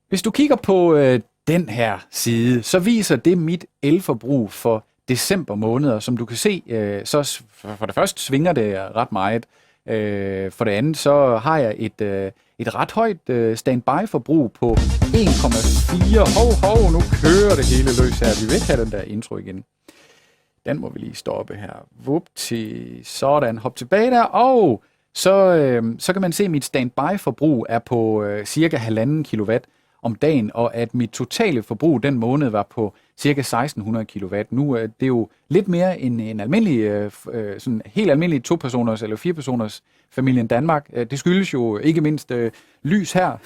Hvis du kigger på den her side, så viser det mit elforbrug for december måned, og som du kan se, så for det første svinger det ret meget. For det andet, så har jeg et ret højt standby-forbrug på 1,4. Hov, nu kører det hele løs her. Vi vil ikke have den der intro igen. Den må vi lige stoppe her. Vupti, sådan, hop tilbage der, og så kan man se, at mit standby-forbrug er på cirka 1,5 kilowatt om dagen, og at mit totale forbrug den måned var på cirka 1600 kilowatt. Nu er det jo lidt mere end en almindelig, sådan helt almindelig 2-personers eller 4-personers familien Danmark. Det skyldes jo ikke mindst lys her,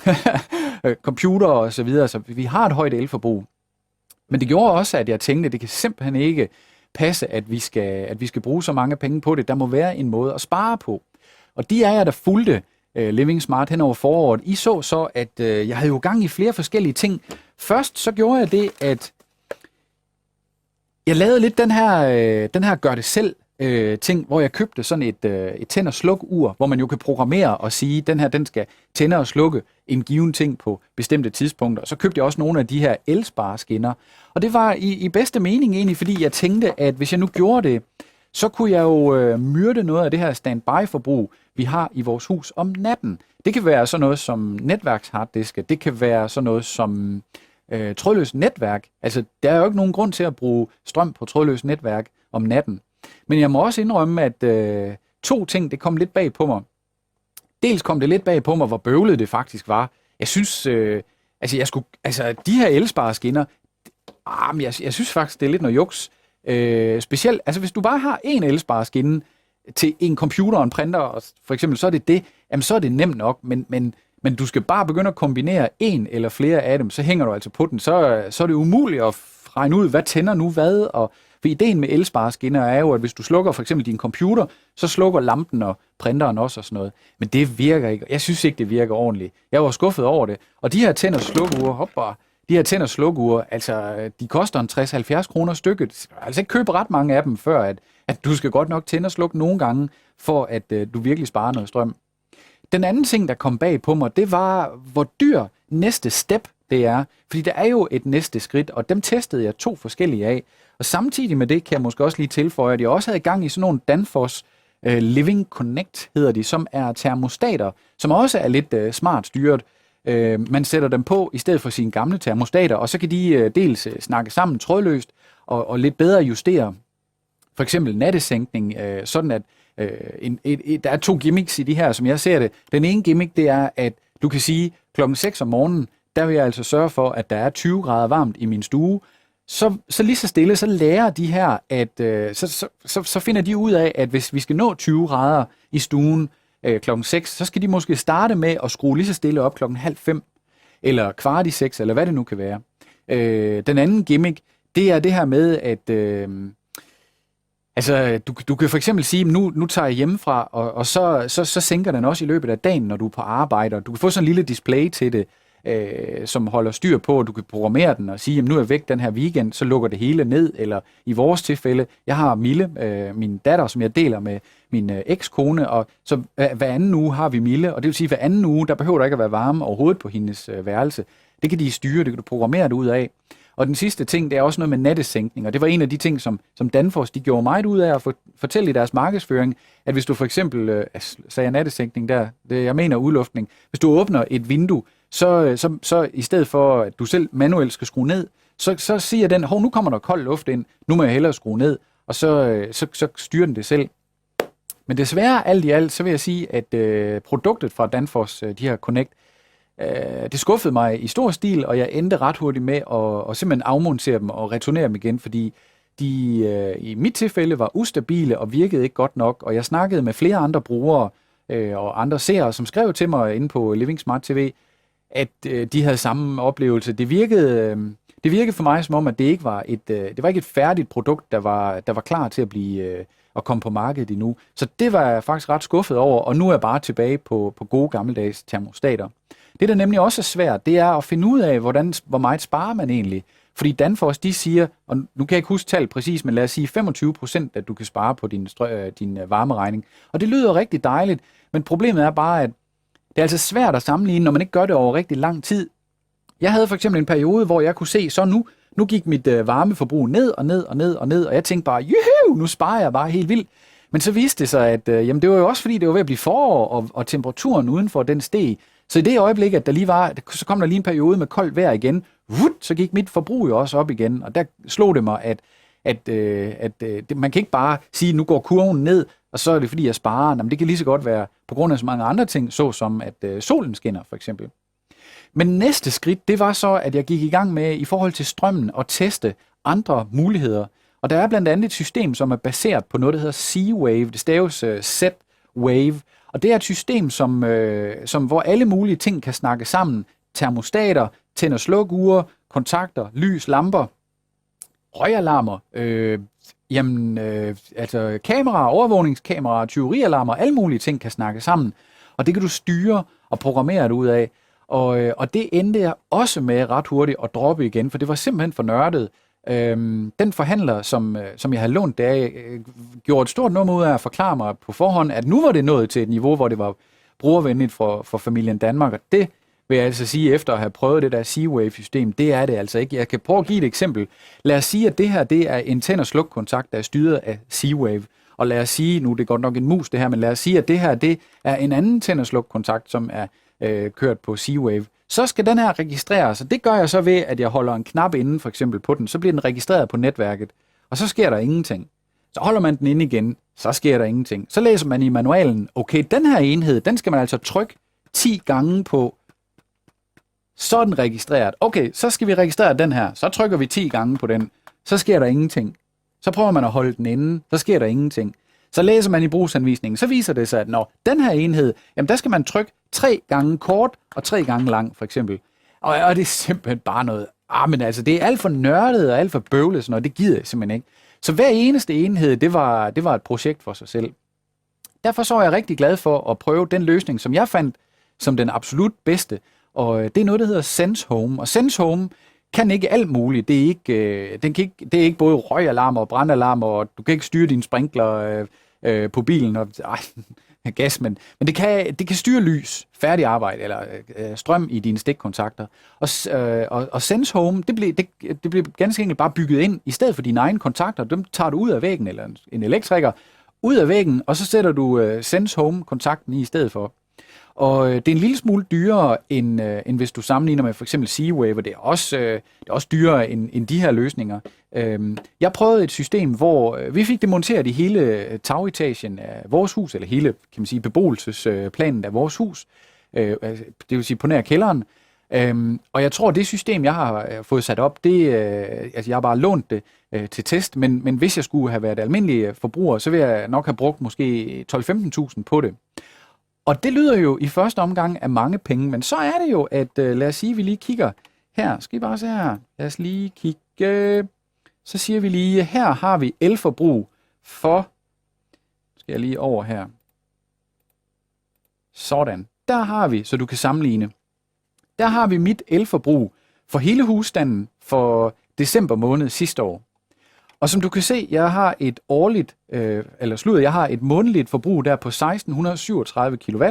computer og så videre, så vi har et højt elforbrug. Men det gjorde også, at jeg tænkte, at det kan simpelthen ikke passe, at vi skal bruge så mange penge på det. Der må være en måde at spare på. Og de af jer, der fulgte Living Smart hen over foråret, I så, at jeg havde jo gang i flere forskellige ting. Først så gjorde jeg det, at jeg lavede lidt den her gør det selv ting, hvor jeg købte sådan et tænd- og sluk-ur, hvor man jo kan programmere og sige, den her den skal tænde og slukke en given ting på bestemte tidspunkter. Så købte jeg også nogle af de her elspareskinner. Og det var i bedste mening egentlig, fordi jeg tænkte, at hvis jeg nu gjorde det, så kunne jeg jo myrde noget af det her standby-forbrug, vi har i vores hus om natten. Det kan være sådan noget som netværksharddiske, det kan være sådan noget som trådløst netværk. Altså, der er jo ikke nogen grund til at bruge strøm på trådløst netværk om natten. Men jeg må også indrømme, at to ting, det kom lidt bag på mig. Dels kom det lidt bag på mig, hvor bøvlet det faktisk var. Jeg synes, de her elspareskinner, jeg synes faktisk, det er lidt noget juks. Specielt, altså hvis du bare har en elspareskinne til en computer og en printer, for eksempel, så er det, jamen så er det nemt nok, men du skal bare begynde at kombinere en eller flere af dem, så hænger du altså på den, så er det umuligt at regne ud, hvad tænder nu hvad, og for ideen med elspareskinner er jo, at hvis du slukker for eksempel din computer, så slukker lampen og printeren også og sådan noget. Men det virker ikke. Jeg synes ikke, det virker ordentligt. Jeg var skuffet over det. Og de her tænd- og slukure, altså de koster en 60-70 kroner stykket. Du skal altså ikke købe ret mange af dem, før at du skal godt nok tænde og slukke nogle gange, for at du virkelig sparer noget strøm. Den anden ting, der kom bag på mig, det var, hvor dyr næste step det er. Fordi der er jo et næste skridt, og dem testede jeg 2 forskellige af. Og samtidig med det kan jeg måske også lige tilføje, at jeg også havde gang i sådan nogle Danfoss Living Connect, hedder de, som er termostater, som også er lidt smart styret. Man sætter dem på i stedet for sine gamle termostater, og så kan de dels snakke sammen trådløst og lidt bedre justere for eksempel nattesænkning, sådan at der er 2 gimmicks i de her, som jeg ser det. Den ene gimmick, det er, at du kan sige, klokken 6 om morgenen, der vil jeg altså sørge for, at der er 20 grader varmt i min stue. Så lige så stille, så lærer de her, at så finder de ud af, at hvis vi skal nå 20 grader i stuen klokken 6, så skal de måske starte med at skrue lige så stille op klokken 4:30, eller 4:15, eller hvad det nu kan være. Den anden gimmick, det er det her med, at du kan for eksempel sige, nu tager jeg hjemmefra, og så sænker den også i løbet af dagen, når du er på arbejde, og du kan få sådan en lille display til det, som holder styr på, at du kan programmere den og sige, at nu er jeg væk den her weekend, så lukker det hele ned, eller i vores tilfælde, jeg har Mille, min datter, som jeg deler med min ekskone, og så hver anden uge har vi Mille, og det vil sige, hver anden uge, der behøver der ikke at være varme overhovedet på hendes værelse. Det kan de styre, det kan du programmere det ud af. Og den sidste ting, det er også noget med nattesænkning, og det var en af de ting, som Danfoss, de gjorde meget ud af at fortælle i deres markedsføring, at hvis du for eksempel, sagde nattesænkning der, jeg mener udluftning, hvis du åbner et vindue, så i stedet for, at du selv manuelt skal skrue ned, så siger den, nu kommer der kold luft ind, nu må jeg hellere skrue ned, og så styrer den det selv. Men desværre, alt i alt, så vil jeg sige, at produktet fra Danfoss, de her Connect, det skuffede mig i stor stil, og jeg endte ret hurtigt med at simpelthen afmontere dem og returnere dem igen, fordi de i mit tilfælde var ustabile og virkede ikke godt nok, og jeg snakkede med flere andre brugere og andre seere, som skrev til mig inde på Living Smart TV, at de havde samme oplevelse. Det virkede for mig som om, at det ikke var et færdigt produkt, der var klar til at komme på markedet endnu. Så det var jeg faktisk ret skuffet over, og nu er jeg bare tilbage på gode gammeldags termostater. Det, der nemlig også er svært, det er at finde ud af, hvor meget sparer man egentlig. Fordi Danfoss, de siger, og nu kan jeg ikke huske tallet præcis, men lad os sige 25%, at du kan spare på din varmeregning. Og det lyder rigtig dejligt, men problemet er bare, at det er altså svært at sammenligne, når man ikke gør det over rigtig lang tid. Jeg havde for eksempel en periode, hvor jeg kunne se, så nu gik mit varmeforbrug ned og ned og ned og ned, og jeg tænkte bare, juhu, nu sparer jeg bare helt vildt. Men så viste det sig, at jamen, det var jo også fordi, det var ved at blive forår, og temperaturen udenfor, den steg. Så i det øjeblik, at der lige var, så kom der lige en periode med koldt vejr igen, så gik mit forbrug jo også op igen, og der slog det mig, at man kan ikke bare sige, nu går kurven ned, og så er det fordi, jeg sparer. Jamen, det kan lige så godt være på grund af så mange andre ting, såsom at solen skinner for eksempel. Men næste skridt, det var så, at jeg gik i gang med i forhold til strømmen at teste andre muligheder. Og der er blandt andet et system, som er baseret på noget, der hedder Z-Wave. Det staves Z-Wave. Og det er et system, hvor alle mulige ting kan snakke sammen. Termostater, tænd- og slukure, kontakter, lys, lamper, røgalarmer, kameraer, overvågningskameraer, tyverialarmer, alle mulige ting kan snakke sammen. Og det kan du styre og programmere det ud af. Og det endte jeg også med ret hurtigt at droppe igen, for det var simpelthen for nørdet. Den forhandler, som jeg havde lånt det gjorde et stort nummer ud af at forklare mig på forhånd, at nu var det nået til et niveau, hvor det var brugervenligt for familien Danmark, og det vil jeg altså sige, efter at have prøvet det der Z-Wave-system, det er det altså ikke. Jeg kan prøve at give et eksempel. Lad os sige, at det her det er en tænd- og sluk-kontakt, der er styret af Z-Wave. Og lad os sige, nu er det godt nok en mus det her, men lad os sige, at det her det er en anden tænd- og sluk-kontakt, som er kørt på Z-Wave. Så skal den her registreres, og det gør jeg så ved, at jeg holder en knap inde for eksempel på den, så bliver den registreret på netværket, og så sker der ingenting. Så holder man den inde igen, så sker der ingenting. Så læser man i manualen, okay, den her enhed, den skal man altså trykke 10 gange på, så er den registreret. Okay, så skal vi registrere den her, så trykker vi 10 gange på den, så sker der ingenting. Så prøver man at holde den inde, så sker der ingenting. Så læser man i brugsanvisningen, så viser det sig, at når den her enhed, jamen der skal man trykke 3 gange kort og 3 gange lang, for eksempel. Og det er simpelthen bare noget, men altså, det er alt for nørdet og alt for bøvlet, og det gider jeg simpelthen ikke. Så hver eneste enhed, det var et projekt for sig selv. Derfor så er jeg rigtig glad for at prøve den løsning, som jeg fandt som den absolut bedste, og det er noget, der hedder Sense Home. Og Sense Home kan ikke alt muligt. Det er ikke både røgalarmer og brandalarmer, og du kan ikke styre dine sprinkler på bilen og gas, men det kan styre lys, færdig arbejde eller strøm i dine stikkontakter. Og Sense Home, det bliver ganske enkelt bare bygget ind i stedet for dine egne kontakter. Dem tager du ud af væggen, eller en elektriker ud af væggen, og så sætter du Sense Home-kontakten i stedet for. Og det er en lille smule dyrere, end hvis du sammenligner med for eksempel Z-Wave, og det er også dyrere end de her løsninger. Jeg prøvede et system, hvor vi fik det monteret i hele tagetagen af vores hus, eller hele, kan man sige, beboelsesplanen af vores hus, det vil sige på nær kælderen. Og jeg tror, det system, jeg har fået sat op, jeg har bare lånt det til test, men hvis jeg skulle have været almindelig forbruger, så ville jeg nok have brugt måske 12-15.000 på det. Og det lyder jo i første omgang af mange penge, men så er det jo, at lad os sige, at vi lige kigger her. Skal I bare se her? Lad os lige kigge. Så siger vi lige, her har vi elforbrug for, skal jeg lige over her. Sådan. Der har vi, så du kan sammenligne. Der har vi mit elforbrug for hele husstanden for december måned sidste år. Og som du kan se, jeg har et månedligt forbrug der på 1637 kW,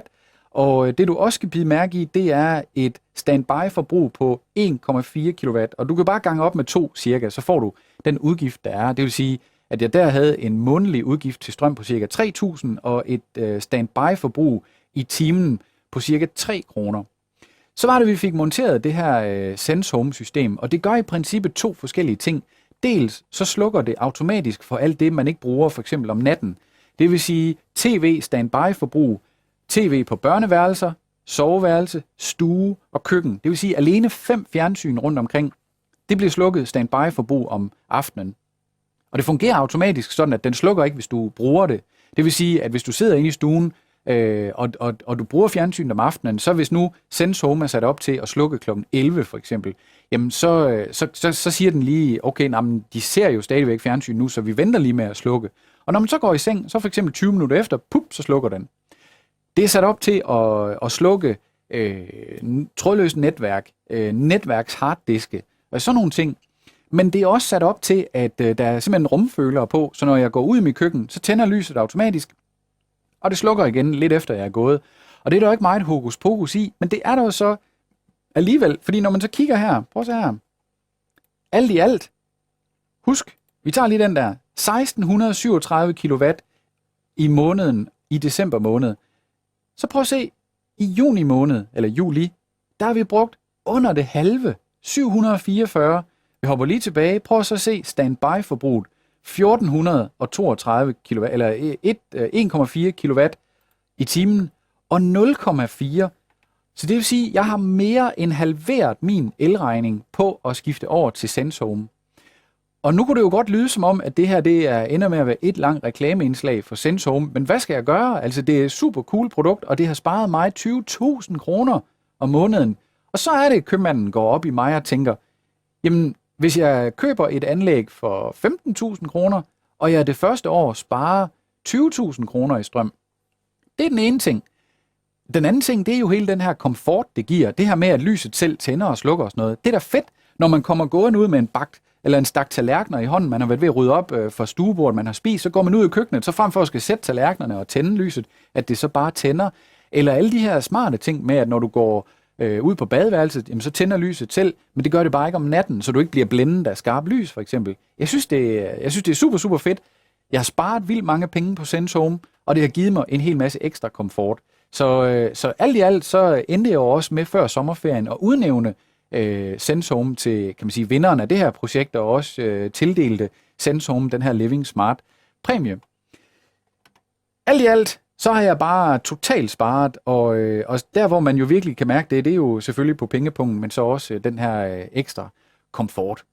og det du også skal bide mærke i, det er et standby-forbrug på 1,4 kW, og du kan bare gange op med 2 cirka, så får du den udgift, der er. Det vil sige, at jeg der havde en månedlig udgift til strøm på cirka 3.000 og et standby-forbrug i timen på cirka 3 kroner. Så var det, vi fik monteret det her Sense Home-system, og det gør i princippet 2 forskellige ting. Dels så slukker det automatisk for alt det, man ikke bruger, for eksempel om natten. Det vil sige tv, standby-forbrug, tv på børneværelser, soveværelse, stue og køkken. Det vil sige alene 5 fjernsyn rundt omkring. Det bliver slukket standby-forbrug om aftenen. Og det fungerer automatisk sådan, at den slukker ikke, hvis du bruger det. Det vil sige, at hvis du sidder inde i stuen, og du bruger fjernsynet om aftenen, så hvis nu Sense Home er sat op til at slukke kl. 11 for eksempel, jamen så siger den lige, okay, de ser jo stadigvæk fjernsyn nu, så vi venter lige med at slukke. Og når man så går i seng, så for eksempel 20 minutter efter, så slukker den. Det er sat op til at slukke trådløst netværk, netværks harddiske og sådan nogle ting. Men det er også sat op til, at der er simpelthen rumfølere på, så når jeg går ud i mit køkken, så tænder lyset automatisk, og det slukker igen lidt efter jeg er gået. Og det er der jo ikke meget hokus pokus i, men det er der jo så alligevel, fordi når man så kigger her, prøv at se her, alt i alt, husk, vi tager lige den der, 1637 kilowatt i måneden, i december måned. Så prøv at se, i juni måned, eller juli, der har vi brugt under det halve, 744. Vi hopper lige tilbage, prøv så at se standby-forbruget, 1432 kilowatt, eller 1,4 kilowatt i timen, og 0,4. Så det vil sige, at jeg har mere end halveret min elregning på at skifte over til SenseHome. Og nu kunne det jo godt lyde som om, at det her ender med at være et langt reklameindslag for SenseHome. Men hvad skal jeg gøre? Altså, det er et super cool produkt, og det har sparet mig 20.000 kroner om måneden. Og så er det, at købmanden går op i mig og tænker, jamen, hvis jeg køber et anlæg for 15.000 kroner, og jeg det første år sparer 20.000 kroner i strøm. Det er den ene ting. Den anden ting, det er jo hele den her komfort, det giver. Det her med, at lyset selv tænder og slukker og sådan noget. Det er da fedt, når man kommer gående ud med en bagt eller en stak tallerkener i hånden, man har været ved at rydde op for stuebordet, man har spist, så går man ud i køkkenet, så frem for at skal sætte tallerkenerne og tænde lyset, at det så bare tænder. Eller alle de her smarte ting med, at når du går ud på badeværelset, jamen, så tænder lyset selv, men det gør det bare ikke om natten, så du ikke bliver blændet af skarp lys, for eksempel. Jeg synes, det er super, super fedt. Jeg har sparet vildt mange penge på SenseHome, og det har givet mig en hel masse ekstra komfort. Så alt i alt, så endte jeg jo også med før sommerferien at udnævne SenseHome til, kan man sige, vinderen af det her projekt, og også tildelte SenseHome den her Living Smart præmie. Alt i alt, så har jeg bare totalt sparet, og der hvor man jo virkelig kan mærke det, det er jo selvfølgelig på pengepunkten, men så også den her ekstra komfort.